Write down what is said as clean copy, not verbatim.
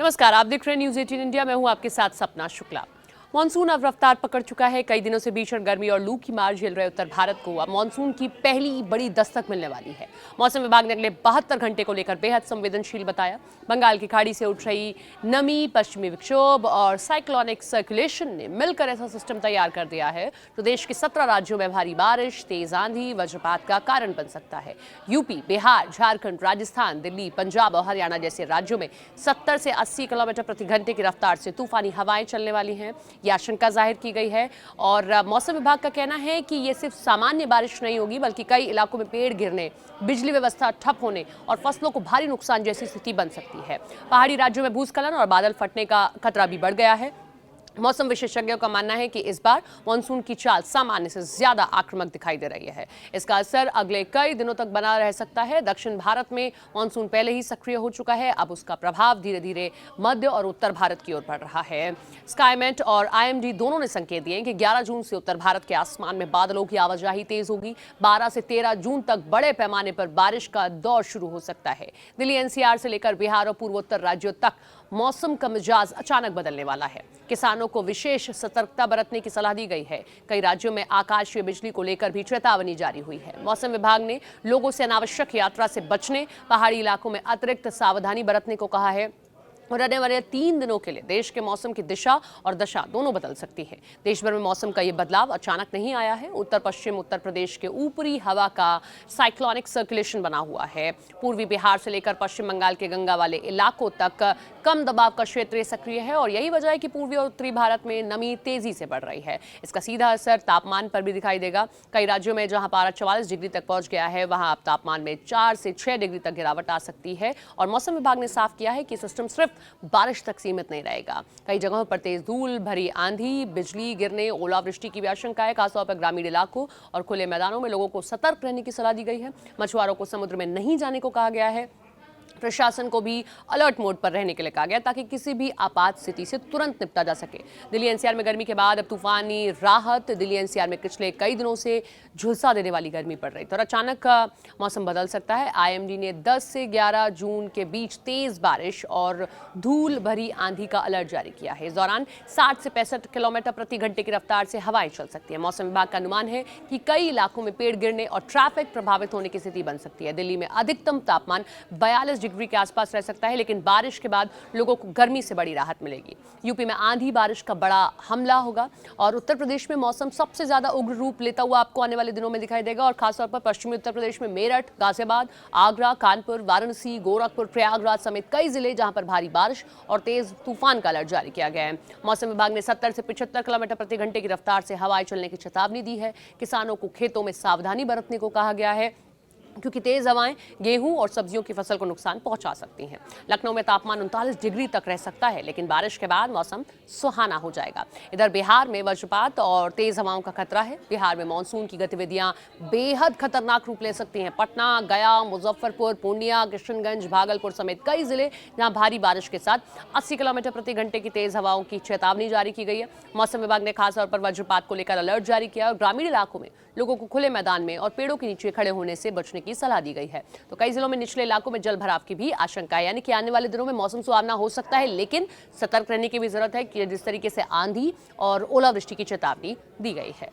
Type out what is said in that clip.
नमस्कार, आप देख रहे हैं न्यूज 18 इंडिया। मैं हूं आपके साथ सपना शुक्ला। मानसून अब रफ्तार पकड़ चुका है। कई दिनों से भीषण गर्मी और लू की मार झेल रहे उत्तर भारत को अब मानसून की पहली बड़ी दस्तक मिलने वाली है। मौसम विभाग ने अगले 72 घंटे को लेकर बेहद संवेदनशील बताया। बंगाल की खाड़ी से उठ रही नमी, पश्चिमी विक्षोभ और साइक्लोनिक सर्कुलेशन ने मिलकर ऐसा सिस्टम तैयार कर दिया है जो देश के 17 राज्यों में भारी बारिश, तेज आंधी, वज्रपात का कारण बन सकता है। यूपी, बिहार, झारखंड, राजस्थान, दिल्ली, पंजाब और हरियाणा जैसे राज्यों में 70 से 80 किलोमीटर प्रति घंटे की रफ्तार से तूफानी हवाएं चलने वाली हैं। ये आशंका जाहिर की गई है और मौसम विभाग का कहना है कि ये सिर्फ सामान्य बारिश नहीं होगी, बल्कि कई इलाकों में पेड़ गिरने, बिजली व्यवस्था ठप होने और फसलों को भारी नुकसान जैसी स्थिति बन सकती है। पहाड़ी राज्यों में भूस्खलन और बादल फटने का खतरा भी बढ़ गया है। मौसम विशेषज्ञों का मानना है कि इस बार मानसून की चाल सामान्य से ज्यादा आक्रामक दिखाई दे रही है। इसका असर अगले कई दिनों तक बना रह सकता है। दक्षिण भारत में मानसून पहले ही सक्रिय हो चुका है। अब उसका प्रभाव धीरे धीरे मध्य और उत्तर भारत की ओर बढ़ रहा है। स्काईमेट और आईएमडी दोनों ने संकेत दिए कि 11 जून से उत्तर भारत के आसमान में बादलों की आवाजाही तेज होगी। 12 से 13 जून तक बड़े पैमाने पर बारिश का दौर शुरू हो सकता है। दिल्ली एनसीआर से लेकर बिहार और पूर्वोत्तर राज्यों तक मौसम का मिजाज अचानक बदलने वाला है। किसानों को विशेष सतर्कता बरतने की सलाह दी गई है। कई राज्यों में आकाशीय बिजली को लेकर भी चेतावनी जारी हुई है। मौसम विभाग ने लोगों से अनावश्यक यात्रा से बचने, पहाड़ी इलाकों में अतिरिक्त सावधानी बरतने को कहा है। और आने वाले 3 दिनों के लिए देश के मौसम की दिशा और दशा दोनों बदल सकती है। देश भर में मौसम का ये बदलाव अचानक नहीं आया है। उत्तर पश्चिम उत्तर प्रदेश के ऊपरी हवा का साइक्लोनिक सर्कुलेशन बना हुआ है। पूर्वी बिहार से लेकर पश्चिम बंगाल के गंगा वाले इलाकों तक कम दबाव का क्षेत्र सक्रिय है और यही वजह है कि पूर्वी और उत्तरी भारत में नमी तेजी से बढ़ रही है। इसका सीधा असर तापमान पर भी दिखाई देगा। कई राज्यों में जहां पारा 44 डिग्री तक पहुंच गया है, वहां अब तापमान में 4 से 6 डिग्री तक गिरावट आ सकती है। और मौसम विभाग ने साफ किया है कि सिस्टम सिर्फ बारिश तक सीमित नहीं रहेगा। कई जगहों पर तेज धूल भरी आंधी, बिजली गिरने, ओलावृष्टि की भी आशंका है। खासतौर पर ग्रामीण इलाकों और खुले मैदानों में लोगों को सतर्क रहने की सलाह दी गई है। मछुआरों को समुद्र में नहीं जाने को कहा गया है। प्रशासन को भी अलर्ट मोड पर रहने के लिए कहा गया ताकि किसी भी आपात स्थिति से तुरंत निपटा जा सके। दिल्ली एनसीआर में गर्मी के बाद अब तूफानी राहत। दिल्ली एनसीआर में पिछले कई दिनों से झुलसा देने वाली गर्मी पड़ रही थी और अचानक मौसम बदल सकता है। आईएमडी ने 10 से 11 जून के बीच तेज बारिश और धूल भरी आंधी का अलर्ट जारी किया है। इस दौरान 60 से 65 किलोमीटर प्रति घंटे की रफ्तार से हवाएं चल सकती है। मौसम विभाग का अनुमान है कि कई इलाकों में पेड़ गिरने और ट्रैफिक प्रभावित होने की स्थिति बन सकती है। दिल्ली में अधिकतम तापमान 42 डिग्री के आसपास रह सकता है, लेकिन बारिश के बाद लोगों को गर्मी से बड़ी राहत मिलेगी। यूपी में आंधी बारिश का बड़ा हमला होगा और उत्तर प्रदेश में मौसम सबसे ज्यादा उग्र रूप लेता हुआ आपको आने वाले दिनों में दिखाई देगा। और खासतौर पर पश्चिमी उत्तर प्रदेश में मेरठ, गाजियाबाद, आगरा, कानपुर, वाराणसी, गोरखपुर, प्रयागराज समेत कई जिले जहां पर भारी बारिश और तेज तूफान का अलर्ट जारी किया गया है। मौसम विभाग ने 70 से 75 किलोमीटर प्रति घंटे की रफ्तार से हवाएं चलने की चेतावनी दी है। किसानों को खेतों में सावधानी बरतने को कहा गया है क्योंकि तेज हवाएं गेहूं और सब्जियों की फसल को नुकसान पहुंचा सकती हैं। लखनऊ में तापमान 39 डिग्री तक रह सकता है, लेकिन बारिश के बाद मौसम सुहाना हो जाएगा। इधर बिहार में वज्रपात और तेज हवाओं का खतरा है। बिहार में मानसून की गतिविधियां बेहद खतरनाक रूप ले सकती हैं। पटना, गया, मुजफ्फरपुर, पूर्णिया, किशनगंज, भागलपुर समेत कई जिले जहां भारी बारिश के साथ 80 किलोमीटर प्रति घंटे की तेज हवाओं की चेतावनी जारी की गई है। मौसम विभाग ने खासतौर पर वज्रपात को लेकर अलर्ट जारी किया और ग्रामीण इलाकों में लोगों को खुले मैदान में और पेड़ों के नीचे खड़े होने से बचने की सलाह दी गई है। तो कई जिलों में निचले इलाकों में जल भराव की भी आशंका है, यानी कि आने वाले दिनों में मौसम सुहावना हो सकता है, लेकिन सतर्क रहने की भी जरूरत है कि जिस तरीके से आंधी और ओलावृष्टि की चेतावनी दी गई है।